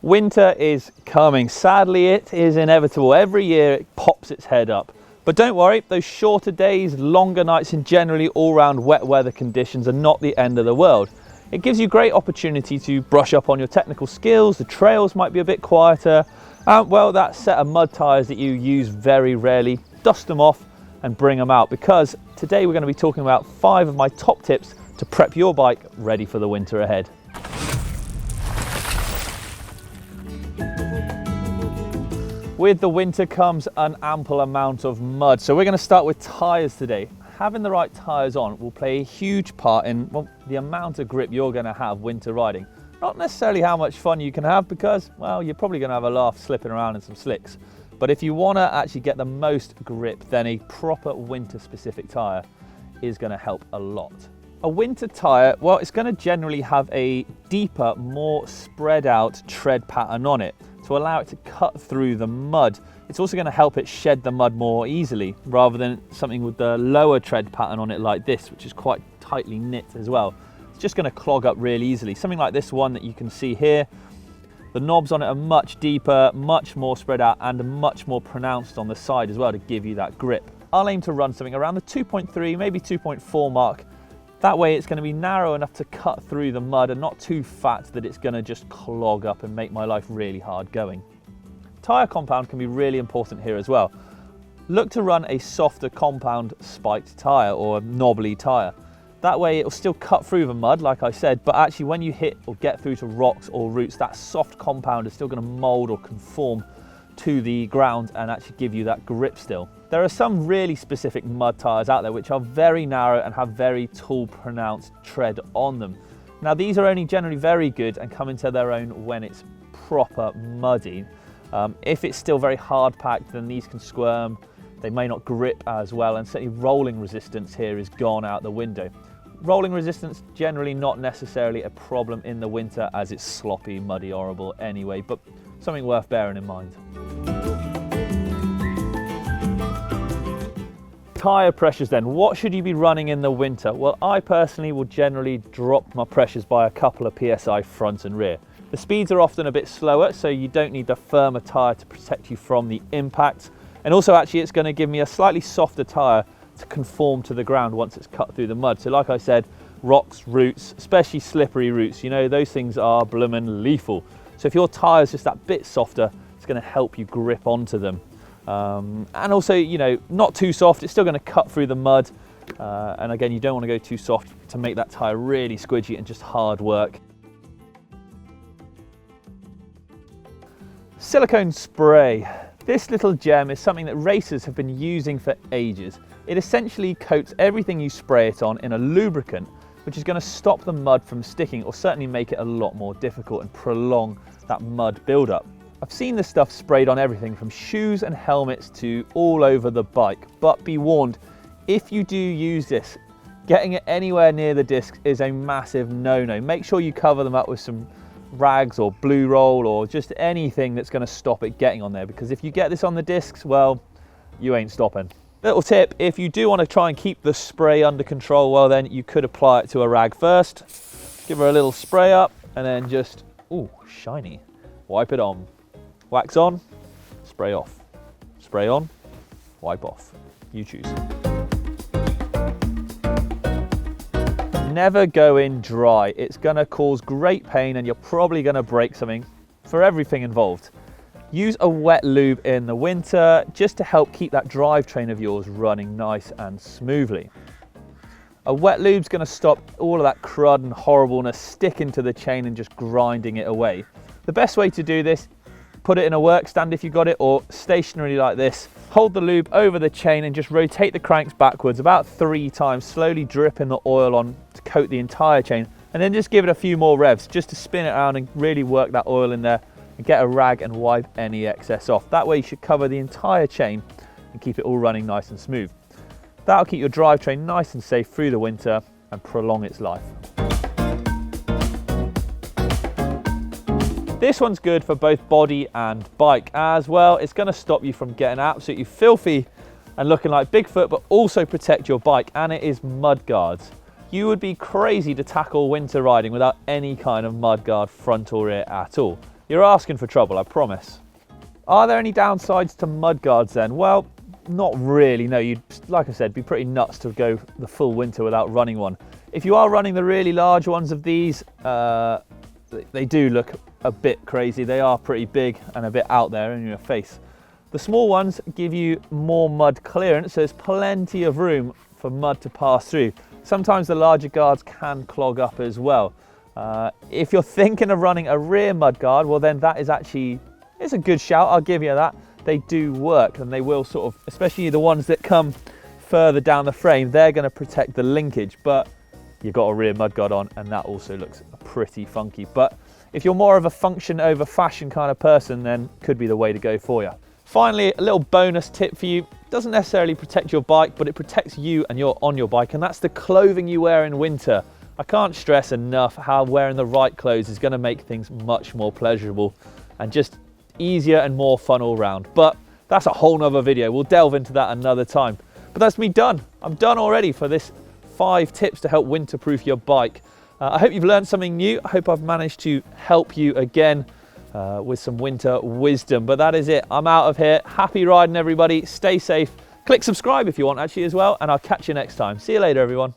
Winter is coming. Sadly, it is inevitable. Every year it pops its head up. But don't worry, those shorter days, longer nights and generally all-round wet weather conditions are not the end of the world. It gives you great opportunity to brush up on your technical skills. The trails might be a bit quieter. Well, that set of mud tyres that you use very rarely, dust them off and bring them out, because today we're going to be talking about 5 of my top tips to prep your bike ready for the winter ahead. With the winter comes an ample amount of mud, so we're going to start with tyres today. Having the right tyres on will play a huge part in, well, the amount of grip you're going to have winter riding. Not necessarily how much fun you can have, because, well, you're probably going to have a laugh slipping around in some slicks. But if you want to actually get the most grip, then a proper winter specific tyre is going to help a lot. A winter tyre, well, it's going to generally have a deeper, more spread out tread pattern on it to allow it to cut through the mud. It's also going to help it shed the mud more easily, rather than something with the lower tread pattern on it like this, which is quite tightly knit as well. It's just going to clog up really easily. Something like this one that you can see here, the knobs on it are much deeper, much more spread out and much more pronounced on the side as well to give you that grip. I'll aim to run something around the 2.3, maybe 2.4 mark. That way it's going to be narrow enough to cut through the mud and not too fat that it's going to just clog up and make my life really hard going. Tyre compound can be really important here as well. Look to run a softer compound spiked tyre or a knobbly tyre. That way it will still cut through the mud, like I said, but actually when you hit or get through to rocks or roots, that soft compound is still going to mould or conform to the ground and actually give you that grip still. There are some really specific mud tyres out there which are very narrow and have very tall, pronounced tread on them. Now these are only generally very good and come into their own when it's proper muddy. If it's still very hard packed, then these can squirm. They may not grip as well, and certainly rolling resistance here is gone out the window. Rolling resistance generally not necessarily a problem in the winter, as it's sloppy, muddy, horrible anyway, but something worth bearing in mind. Tyre pressures then. What should you be running in the winter? Well, I personally will generally drop my pressures by a couple of PSI front and rear. The speeds are often a bit slower, so you don't need the firmer tyre to protect you from the impact. And also actually it's going to give me a slightly softer tyre to conform to the ground once it's cut through the mud. So like I said, rocks, roots, especially slippery roots, you know, those things are bloomin' lethal. So if your tyre's just that bit softer, it's going to help you grip onto them. And also, you know, not too soft, it's still going to cut through the mud. And again, you don't want to go too soft to make that tyre really squidgy and just hard work. Silicone spray. This little gem is something that racers have been using for ages. It essentially coats everything you spray it on in a lubricant, which is going to stop the mud from sticking or certainly make it a lot more difficult and prolong that mud buildup. I've seen this stuff sprayed on everything from shoes and helmets to all over the bike, but be warned, if you do use this, getting it anywhere near the discs is a massive no-no. Make sure you cover them up with some rags or blue roll or just anything that's going to stop it getting on there, because if you get this on the discs, well, you ain't stopping. Little tip, if you do want to try and keep the spray under control, well then you could apply it to a rag first, give her a little spray up and then just, ooh, shiny, wipe it on. Wax on, spray off. Spray on, wipe off. You choose. Never go in dry. It's going to cause great pain and you're probably going to break something for everything involved. Use a wet lube in the winter just to help keep that drivetrain of yours running nice and smoothly. A wet lube's going to stop all of that crud and horribleness sticking to the chain and just grinding it away. The best way to do this, put it in a work stand if you got it, or stationary like this. Hold the lube over the chain and just rotate the cranks backwards about 3 times, slowly dripping the oil on to coat the entire chain, and then just give it a few more revs just to spin it around and really work that oil in there, and get a rag and wipe any excess off. That way you should cover the entire chain and keep it all running nice and smooth. That'll keep your drivetrain nice and safe through the winter and prolong its life. This one's good for both body and bike as well. It's going to stop you from getting absolutely filthy and looking like Bigfoot, but also protect your bike, and it is mudguards. You would be crazy to tackle winter riding without any kind of mudguard front or rear at all. you're asking for trouble, I promise. Are there any downsides to mudguards then? Well, not really, no. You'd, like I said, be pretty nuts to go the full winter without running one. If you are running the really large ones of these, they do look a bit crazy. They are pretty big and a bit out there in your face. The small ones give you more mud clearance, so there's plenty of room for mud to pass through. Sometimes the larger guards can clog up as well. If you're thinking of running a rear mud guard, well then that is actually, it's a good shout, I'll give you that. They do work, and they will sort of, especially the ones that come further down the frame, they're going to protect the linkage, but you've got a rear mudguard on and that also looks pretty funky. But if you're more of a function over fashion kind of person, then could be the way to go for you. Finally, a little bonus tip for you. Doesn't necessarily protect your bike, but it protects you and you're on your bike, and that's the clothing you wear in winter. I can't stress enough how wearing the right clothes is going to make things much more pleasurable and just easier and more fun all round. But that's a whole nother video. We'll delve into that another time. But that's me done. I'm done already for this 5 tips to help winterproof your bike. I hope you've learned something new. I hope I've managed to help you again with some winter wisdom. But that is it. I'm out of here. Happy riding, everybody. Stay safe. Click subscribe if you want actually as well, and I'll catch you next time. See you later, everyone.